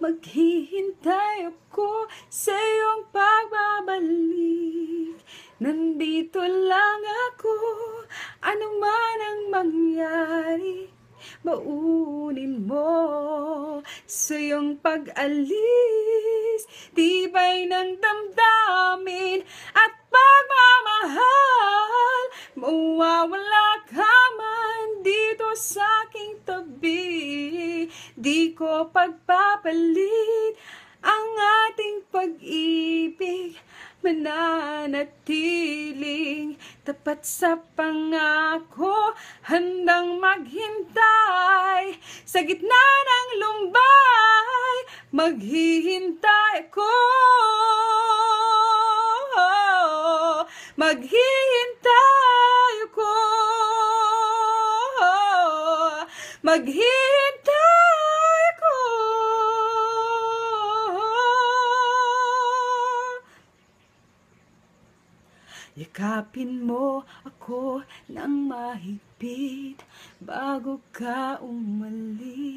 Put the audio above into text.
Maghihintay ako sa iyong pagbabalik. Nandito lang ako, ano man ang mangyari. Baunin mo sa iyong pag-alis, tibay ng damdamin at pagmamahal. Mawawala ka man dito sa aking tabi, di ko pagpapalit ang ating pag-ibig. Mananatiling tapat sa pangako, handang maghintay sa gitna ng lumbay. Maghihintay ako, maghihintay ako, maghihintay ako. Yakapin mo ako ng mahigpit bago ka umalis.